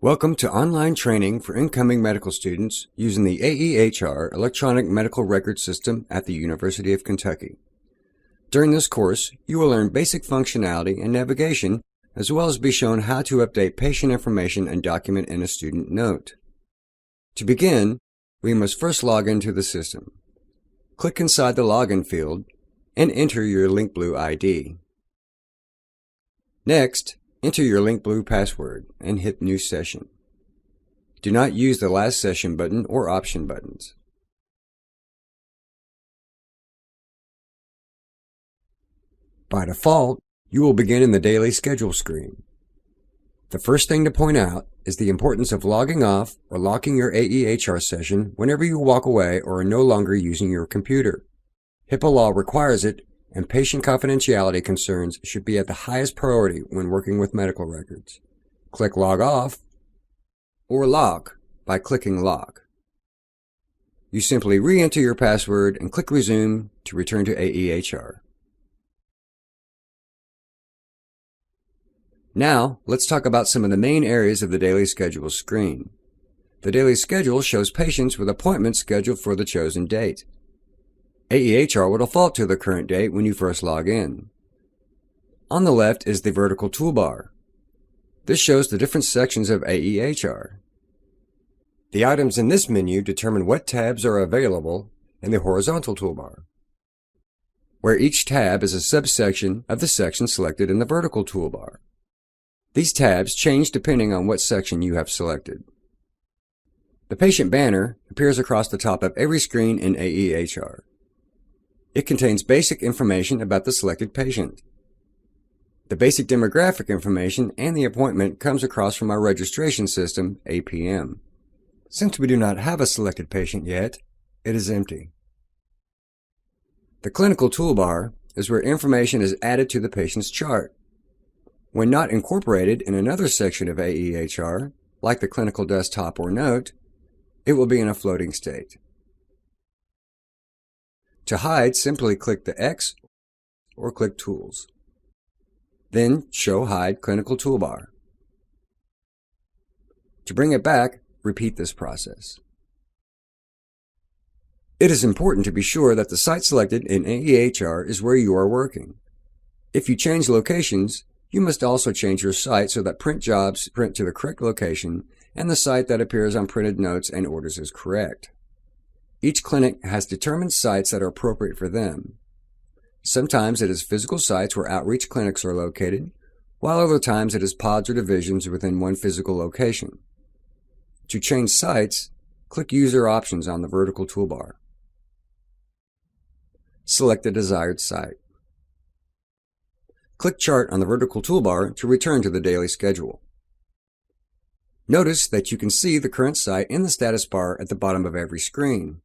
Welcome to online training for incoming medical students using the AEHR Electronic Medical Record System at the University of Kentucky. During this course, you will learn basic functionality and navigation, as well as be shown how to update patient information and document in a student note. To begin, we must first log into the system. Click inside the login field and enter your LinkBlue ID. Next, enter your LinkBlue password and hit New Session. Do not use the Last Session button or Option buttons. By default, you will begin in the Daily Schedule screen. The first thing to point out is the importance of logging off or locking your AEHR session whenever you walk away or are no longer using your computer. HIPAA law requires it, and patient confidentiality concerns should be at the highest priority when working with medical records. Click Log Off or Lock by clicking Lock. You simply re-enter your password and click Resume to return to AEHR. Now, let's talk about some of the main areas of the Daily Schedule screen. The Daily Schedule shows patients with appointments scheduled for the chosen date. AEHR will default to the current date when you first log in. On the left is the vertical toolbar. This shows the different sections of AEHR. The items in this menu determine what tabs are available in the horizontal toolbar, where each tab is a subsection of the section selected in the vertical toolbar. These tabs change depending on what section you have selected. The patient banner appears across the top of every screen in AEHR. It contains basic information about the selected patient. The basic demographic information and the appointment comes across from our registration system, APM. Since we do not have a selected patient yet, it is empty. The clinical toolbar is where information is added to the patient's chart. When not incorporated in another section of AEHR, like the clinical desktop or note, it will be in a floating state. To hide, simply click the X or click Tools. Then Show Hide Clinical Toolbar. To bring it back, repeat this process. It is important to be sure that the site selected in AEHR is where you are working. If you change locations, you must also change your site so that print jobs print to the correct location and the site that appears on printed notes and orders is correct. Each clinic has determined sites that are appropriate for them. Sometimes it is physical sites where outreach clinics are located, while other times it is pods or divisions within one physical location. To change sites, click User Options on the vertical toolbar. Select the desired site. Click Chart on the vertical toolbar to return to the daily schedule. Notice that you can see the current site in the status bar at the bottom of every screen.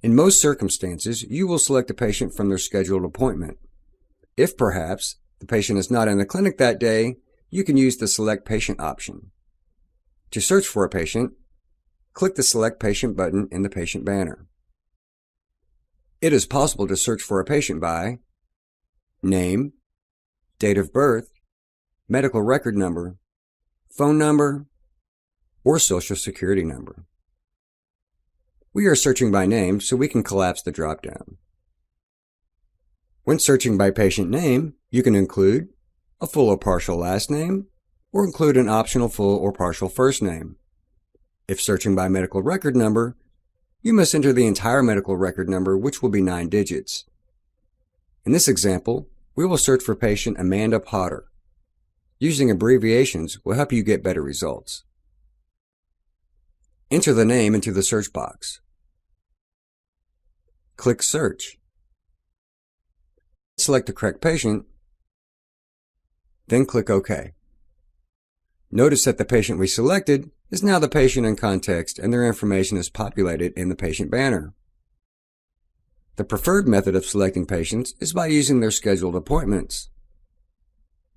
In most circumstances, you will select a patient from their scheduled appointment. If perhaps the patient is not in the clinic that day, you can use the Select Patient option. To search for a patient, click the Select Patient button in the patient banner. It is possible to search for a patient by name, date of birth, medical record number, phone number, or social security number. We are searching by name, so we can collapse the drop-down. When searching by patient name, you can include a full or partial last name, or include an optional full or partial first name. If searching by medical record number, you must enter the entire medical record number, which will be 9 digits. In this example, we will search for patient Amanda Potter. Using abbreviations will help you get better results. Enter the name into the search box. Click Search. Select the correct patient, then click OK. Notice that the patient we selected is now the patient in context and their information is populated in the patient banner. The preferred method of selecting patients is by using their scheduled appointments.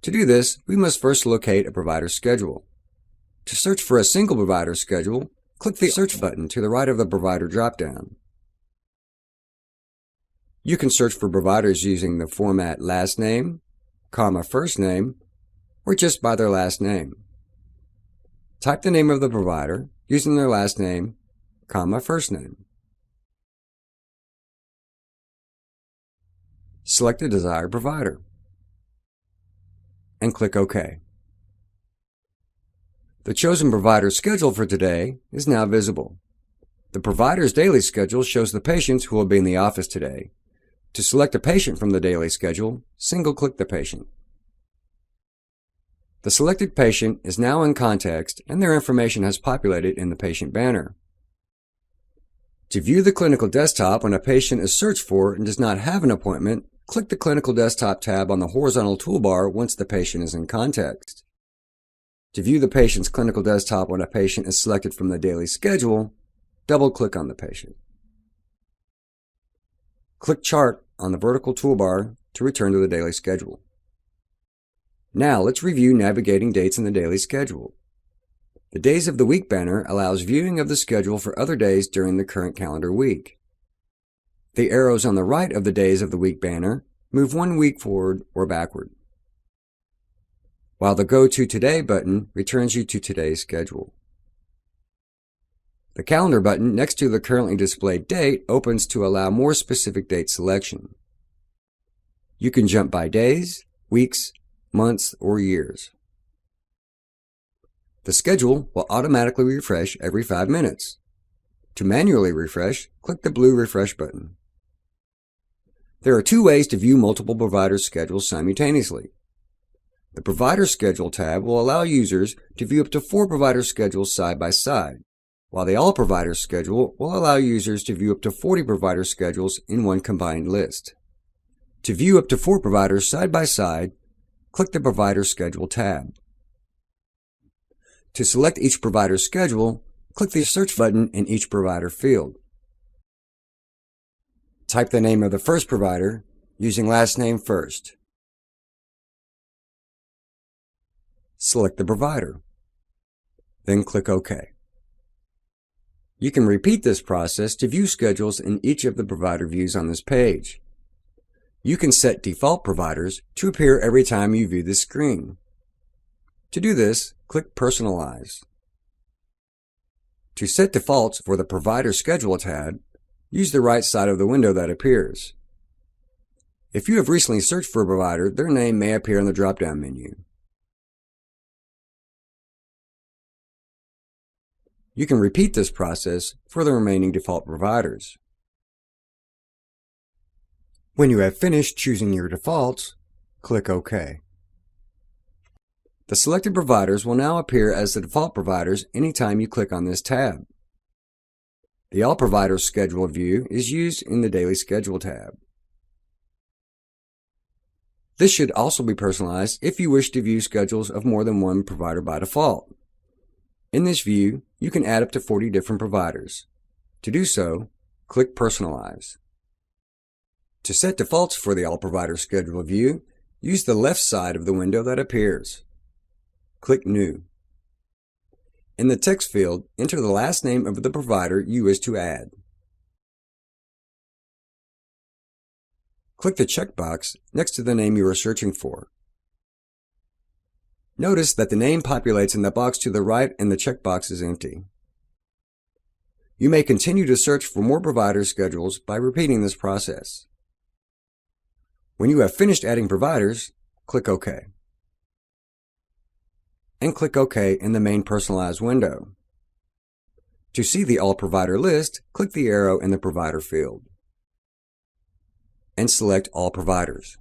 To do this, we must first locate a provider's schedule. To search for a single provider's schedule, click the Search button to the right of the provider dropdown. You can search for providers using the format last name, comma first name, or just by their last name. Type the name of the provider using their last name, comma, first name. Select the desired provider and click OK. The chosen provider's schedule for today is now visible. The provider's daily schedule shows the patients who will be in the office today. To select a patient from the daily schedule, single-click the patient. The selected patient is now in context and their information has populated in the patient banner. To view the clinical desktop when a patient is searched for and does not have an appointment, click the Clinical Desktop tab on the horizontal toolbar once the patient is in context. To view the patient's clinical desktop when a patient is selected from the daily schedule, double-click on the patient. Click Chart on the vertical toolbar to return to the daily schedule. Now let's review navigating dates in the daily schedule. The Days of the Week banner allows viewing of the schedule for other days during the current calendar week. The arrows on the right of the Days of the Week banner move 1 week forward or backward, while the Go to Today button returns you to today's schedule. The Calendar button next to the currently displayed date opens to allow more specific date selection. You can jump by days, weeks, months, or years. The schedule will automatically refresh every 5 minutes. To manually refresh, click the blue Refresh button. There are 2 ways to view multiple providers' schedules simultaneously. The Provider Schedule tab will allow users to view up to 4 provider schedules side by side, while the All Providers schedule will allow users to view up to 40 provider schedules in one combined list. To view up to 4 providers side by side, click the Provider Schedule tab. To select each provider's schedule, click the Search button in each provider field. Type the name of the first provider using last name first. Select the provider, then click OK. You can repeat this process to view schedules in each of the provider views on this page. You can set default providers to appear every time you view this screen. To do this, click Personalize. To set defaults for the Provider Schedule tab, use the right side of the window that appears. If you have recently searched for a provider, their name may appear in the drop-down menu. You can repeat this process for the remaining default providers. When you have finished choosing your defaults, click OK. The selected providers will now appear as the default providers anytime you click on this tab. The All Providers Schedule view is used in the Daily Schedule tab. This should also be personalized if you wish to view schedules of more than one provider by default. In this view, you can add up to 40 different providers. To do so, click Personalize. To set defaults for the All Providers Schedule view, use the left side of the window that appears. Click New. In the text field, enter the last name of the provider you wish to add. Click the checkbox next to the name you are searching for. Notice that the name populates in the box to the right and the checkbox is empty. You may continue to search for more provider schedules by repeating this process. When you have finished adding providers, click OK. And click OK in the main Personalize window. To see the All Provider list, click the arrow in the Provider field and select All Providers.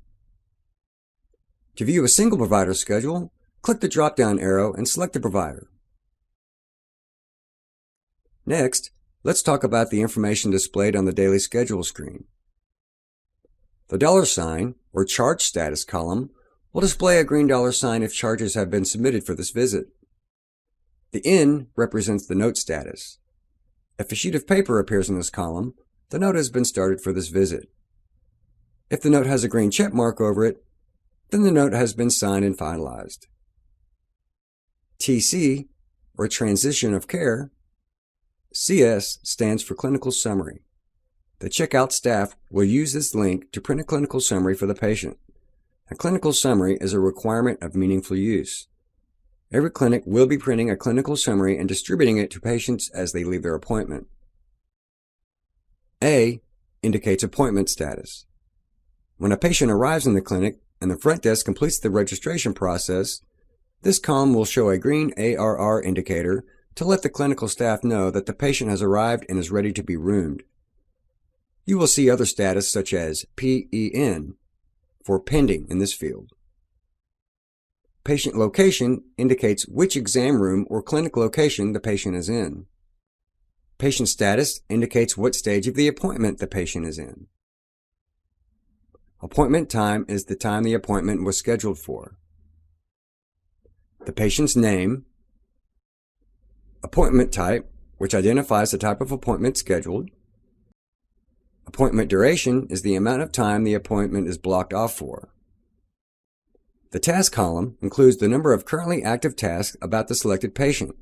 To view a single provider schedule, click the drop-down arrow and select the provider. Next, let's talk about the information displayed on the daily schedule screen. The $, or charge status column, will display a green $sign if charges have been submitted for this visit. The N represents the note status. If a sheet of paper appears in this column, the note has been started for this visit. If the note has a green check mark over it, then the note has been signed and finalized. TC, or Transition of Care, CS stands for Clinical Summary. The checkout staff will use this link to print a clinical summary for the patient. A clinical summary is a requirement of meaningful use. Every clinic will be printing a clinical summary and distributing it to patients as they leave their appointment. A indicates appointment status. When a patient arrives in the clinic and the front desk completes the registration process, this column will show a green ARR indicator to let the clinical staff know that the patient has arrived and is ready to be roomed. You will see other status such as PEN for pending in this field. Patient location indicates which exam room or clinic location the patient is in. Patient status indicates what stage of the appointment the patient is in. Appointment time is the time the appointment was scheduled for. The patient's name. Appointment type, which identifies the type of appointment scheduled. Appointment duration is the amount of time the appointment is blocked off for. The task column includes the number of currently active tasks about the selected patient.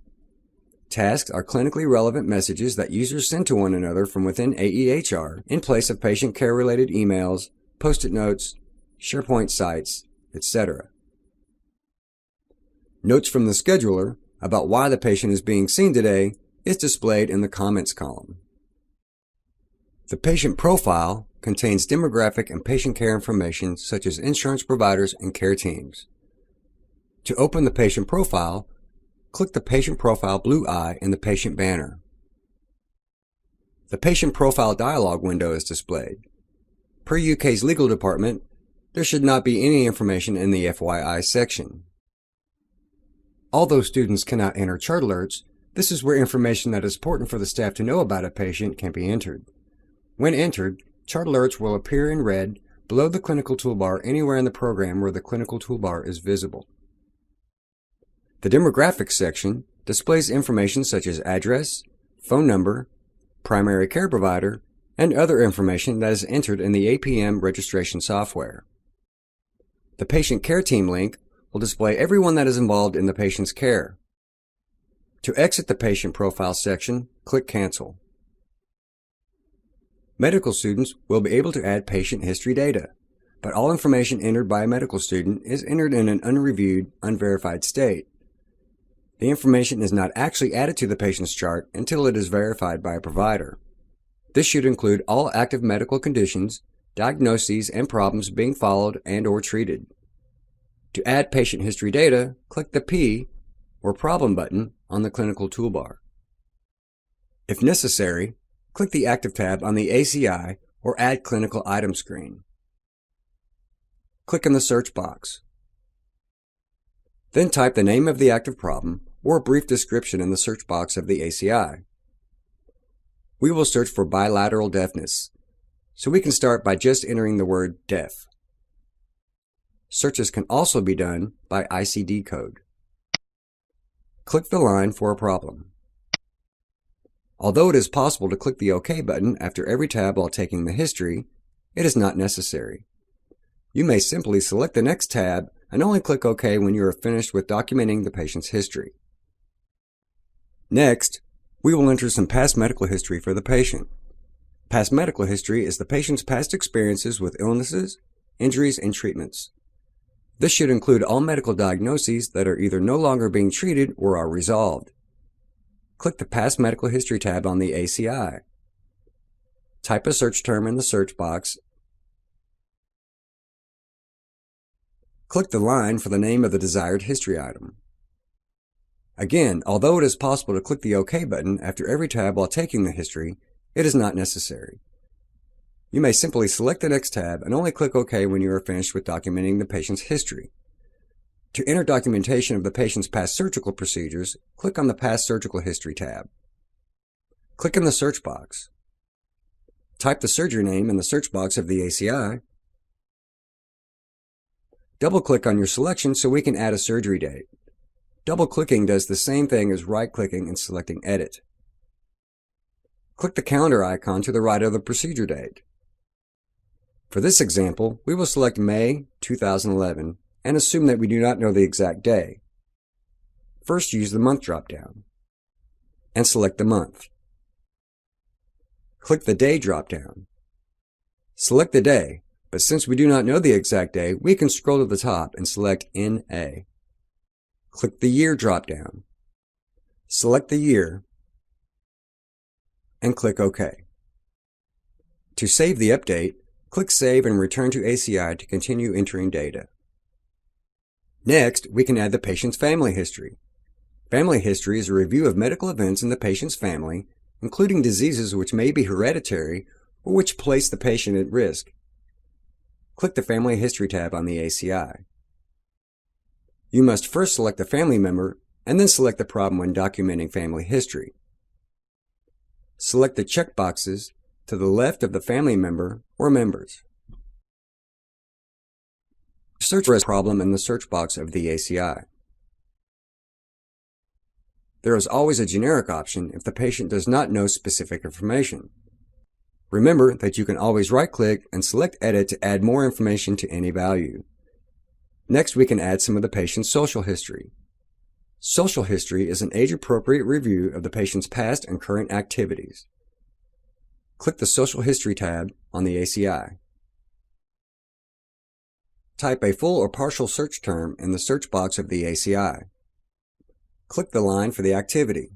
Tasks are clinically relevant messages that users send to one another from within AEHR in place of patient care-related emails, Post-it notes, SharePoint sites, etc. Notes from the scheduler about why the patient is being seen today is displayed in the comments column. The patient profile contains demographic and patient care information such as insurance providers and care teams. To open the patient profile, click the Patient Profile blue eye in the patient banner. The Patient Profile dialog window is displayed. Per UK's legal department, there should not be any information in the FYI section. Although students cannot enter chart alerts, this is where information that is important for the staff to know about a patient can be entered. When entered, chart alerts will appear in red below the clinical toolbar anywhere in the program where the clinical toolbar is visible. The demographics section displays information such as address, phone number, primary care provider, and other information that is entered in the APM registration software. The patient care team link will display everyone that is involved in the patient's care. To exit the patient profile section, click Cancel. Medical students will be able to add patient history data, but all information entered by a medical student is entered in an unreviewed, unverified state. The information is not actually added to the patient's chart until it is verified by a provider. This should include all active medical conditions, diagnoses, and problems being followed and/or treated. To add patient history data, click the P or Problem button on the clinical toolbar. If necessary, click the Active tab on the ACI or Add Clinical Item screen. Click in the search box. Then type the name of the active problem or a brief description in the search box of the ACI. We will search for bilateral deafness, so we can start by just entering the word deaf. Searches can also be done by ICD code. Click the line for a problem. Although it is possible to click the OK button after every tab while taking the history, it is not necessary. You may simply select the next tab and only click OK when you are finished with documenting the patient's history. Next, we will enter some past medical history for the patient. Past medical history is the patient's past experiences with illnesses, injuries, and treatments. This should include all medical diagnoses that are either no longer being treated or are resolved. Click the Past Medical History tab on the ACI. Type a search term in the search box. Click the line for the name of the desired history item. Again, although it is possible to click the OK button after every tab while taking the history, it is not necessary. You may simply select the next tab and only click OK when you are finished with documenting the patient's history. To enter documentation of the patient's past surgical procedures, click on the Past Surgical History tab. Click in the search box. Type the surgery name in the search box of the ACI. Double-click on your selection so we can add a surgery date. Double-clicking does the same thing as right-clicking and selecting Edit. Click the calendar icon to the right of the procedure date. For this example, we will select May 2011 and assume that we do not know the exact day. First, use the month drop-down and select the month. Click the day drop-down. Select the day, but since we do not know the exact day, we can scroll to the top and select NA. Click the Year drop-down. Select the year and click OK. To save the update, click Save and return to ACI to continue entering data. Next, we can add the patient's family history. Family history is a review of medical events in the patient's family, including diseases which may be hereditary or which place the patient at risk. Click the Family History tab on the ACI. You must first select the family member and then select the problem when documenting family history. Select the checkboxes to the left of the family member or members. Search for a problem in the search box of the ACI. There is always a generic option if the patient does not know specific information. Remember that you can always right-click and select Edit to add more information to any value. Next, we can add some of the patient's social history. Social history is an age-appropriate review of the patient's past and current activities. Click the Social History tab on the ACI. Type a full or partial search term in the search box of the ACI. Click the line for the activity.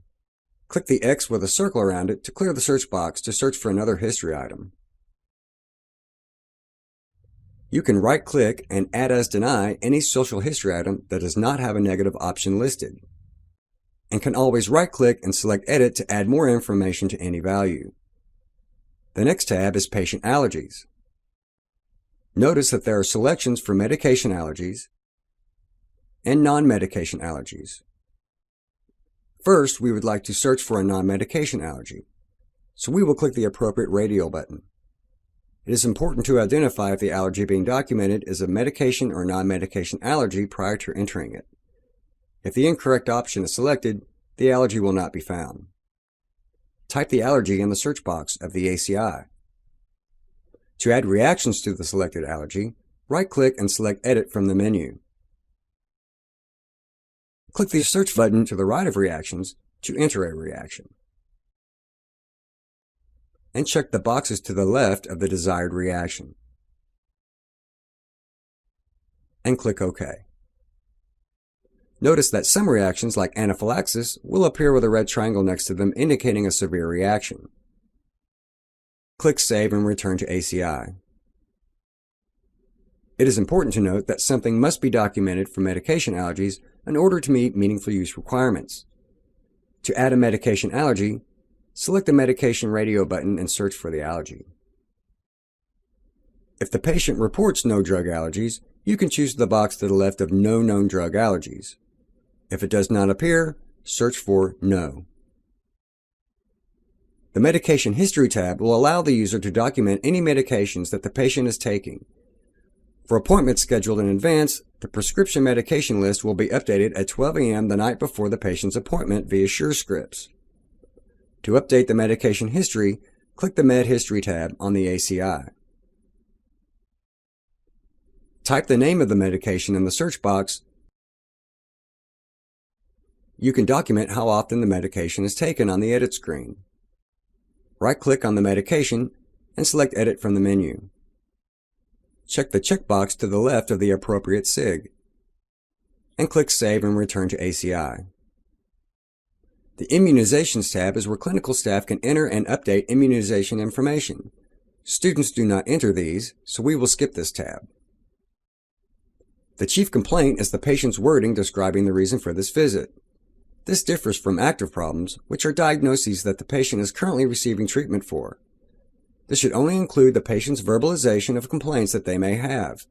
Click the X with a circle around it to clear the search box to search for another history item. You can right-click and Add as Deny any social history item that does not have a negative option listed, and can always right-click and select Edit to add more information to any value. The next tab is Patient Allergies. Notice that there are selections for medication allergies and non-medication allergies. First, we would like to search for a non-medication allergy, so we will click the appropriate radial button. It is important to identify if the allergy being documented is a medication or non-medication allergy prior to entering it. If the incorrect option is selected, the allergy will not be found. Type the allergy in the search box of the ACI. To add reactions to the selected allergy, right-click and select Edit from the menu. Click the Search button to the right of Reactions to enter a reaction, and check the boxes to the left of the desired reaction, and click OK. Notice that some reactions, like anaphylaxis, will appear with a red triangle next to them indicating a severe reaction. Click Save and return to ACI. It is important to note that something must be documented for medication allergies in order to meet meaningful use requirements. To add a medication allergy, select the Medication Radio button and search for the allergy. If the patient reports no drug allergies, you can choose the box to the left of No Known Drug Allergies. If it does not appear, search for No. The Medication History tab will allow the user to document any medications that the patient is taking. For appointments scheduled in advance, the prescription medication list will be updated at 12 a.m. the night before the patient's appointment via SureScripts. To update the medication history, click the Med History tab on the ACI. Type the name of the medication in the search box. You can document how often the medication is taken on the Edit screen. Right-click on the medication and select Edit from the menu. Check the checkbox to the left of the appropriate SIG, and click Save and return to ACI. The Immunizations tab is where clinical staff can enter and update immunization information. Students do not enter these, so we will skip this tab. The chief complaint is the patient's wording describing the reason for this visit. This differs from active problems, which are diagnoses that the patient is currently receiving treatment for. This should only include the patient's verbalization of complaints that they may have.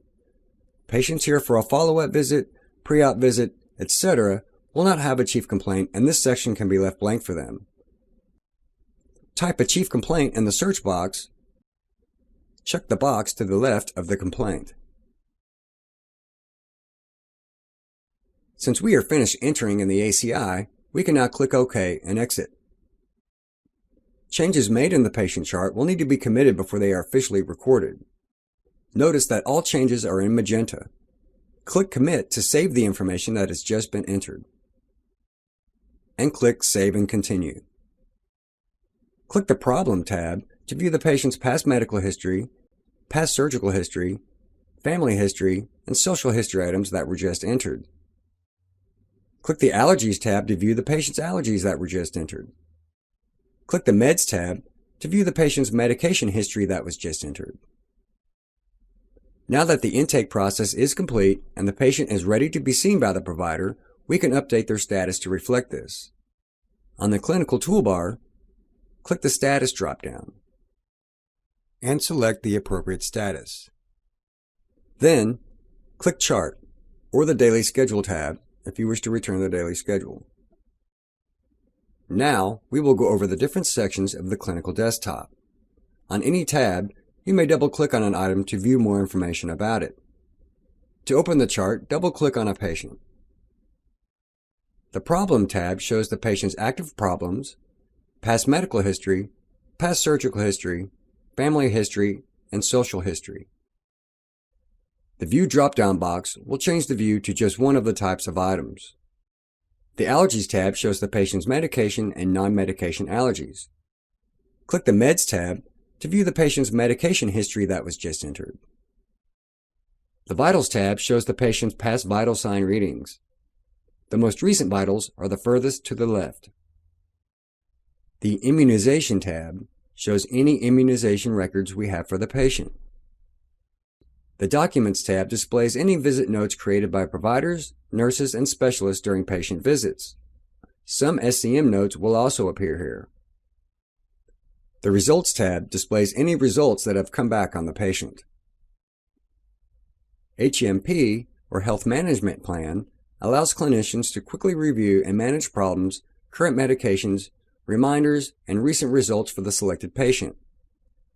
Patients here for a follow-up visit, pre-op visit, etc. will not have a chief complaint, and this section can be left blank for them. Type a chief complaint in the search box. Check the box to the left of the complaint. Since we are finished entering in the ACI, we can now click OK and exit. Changes made in the patient chart will need to be committed before they are officially recorded. Notice that all changes are in magenta. Click Commit to save the information that has just been entered, and click Save and Continue. Click the Problem tab to view the patient's past medical history, past surgical history, family history, and social history items that were just entered. Click the Allergies tab to view the patient's allergies that were just entered. Click the Meds tab to view the patient's medication history that was just entered. Now that the intake process is complete and the patient is ready to be seen by the provider, we can update their status to reflect this. On the clinical toolbar, click the Status drop-down and select the appropriate status. Then, click Chart or the Daily Schedule tab if you wish to return the daily schedule. Now, we will go over the different sections of the clinical desktop. On any tab, you may double-click on an item to view more information about it. To open the chart, double-click on a patient. The Problem tab shows the patient's active problems, past medical history, past surgical history, family history, and social history. The View drop-down box will change the view to just one of the types of items. The Allergies tab shows the patient's medication and non-medication allergies. Click the Meds tab to view the patient's medication history that was just entered. The Vitals tab shows the patient's past vital sign readings. The most recent vitals are the furthest to the left. The Immunization tab shows any immunization records we have for the patient. The Documents tab displays any visit notes created by providers, nurses, and specialists during patient visits. Some SCM notes will also appear here. The Results tab displays any results that have come back on the patient. HMP, or Health Management Plan, allows clinicians to quickly review and manage problems, current medications, reminders, and recent results for the selected patient.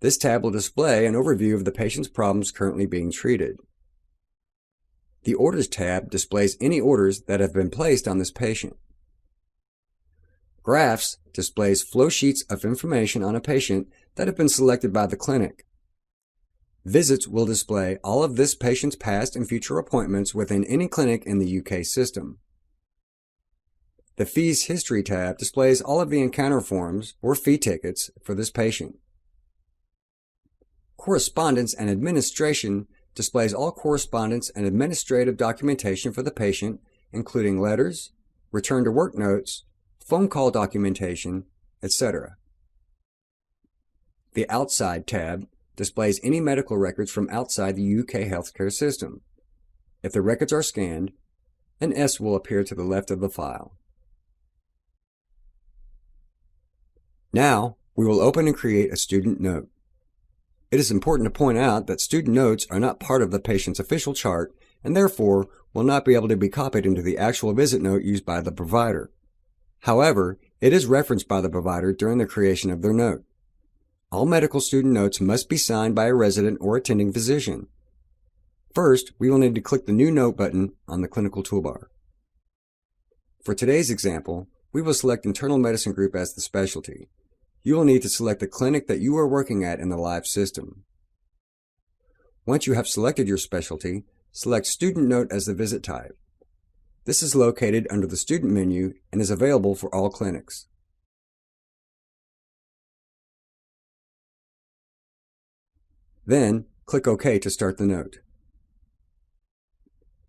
This tab will display an overview of the patient's problems currently being treated. The Orders tab displays any orders that have been placed on this patient. Graphs displays flow sheets of information on a patient that have been selected by the clinic. Visits will display all of this patient's past and future appointments within any clinic in the UK system. The Fees History tab displays all of the encounter forms or fee tickets for this patient. Correspondence and Administration displays all correspondence and administrative documentation for the patient, including letters, return to work notes, phone call documentation, etc. The Outside tab displays any medical records from outside the UK healthcare system. If the records are scanned, an S will appear to the left of the file. Now, we will open and create a student note. It is important to point out that student notes are not part of the patient's official chart and therefore will not be able to be copied into the actual visit note used by the provider. However, it is referenced by the provider during the creation of their note. All medical student notes must be signed by a resident or attending physician. First, we will need to click the New Note button on the clinical toolbar. For today's example, we will select Internal Medicine Group as the specialty. You will need to select the clinic that you are working at in the live system. Once you have selected your specialty, select Student Note as the visit type. This is located under the Student menu and is available for all clinics. Then, click OK to start the note.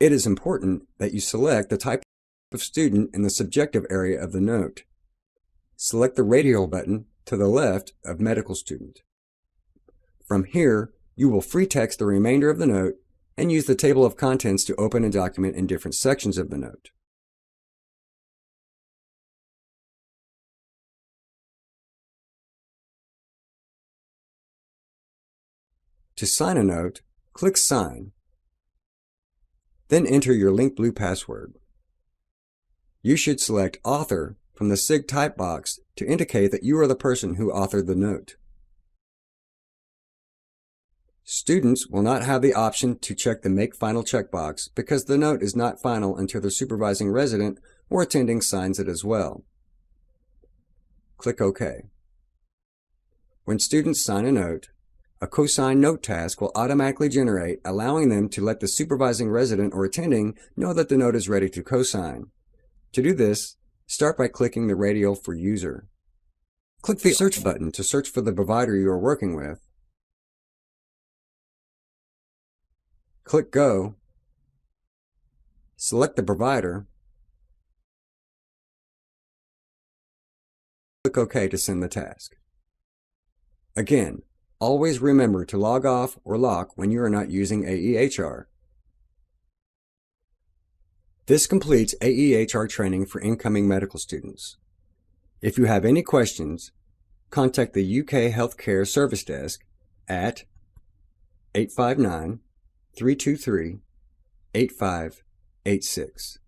It is important that you select the type of student in the subjective area of the note. Select the radial button to the left of Medical Student. From here, you will free text the remainder of the note and use the table of contents to open and document in different sections of the note. To sign a note, click Sign. Then enter your linked blue password. You should select Author from the SIG type box to indicate that you are the person who authored the note. Students will not have the option to check the Make Final checkbox because the note is not final until the supervising resident or attending signs it as well. Click OK. When students sign a note, a co-sign note task will automatically generate, allowing them to let the supervising resident or attending know that the note is ready to co-sign. To do this, start by clicking the radial for User. Click the Search button to search for the provider you are working with. Click Go. Select the provider. Click OK to send the task. Again, always remember to log off or lock when you are not using AEHR. This completes AEHR training for incoming medical students. If you have any questions, contact the UK Healthcare Service Desk at 859-323-8586.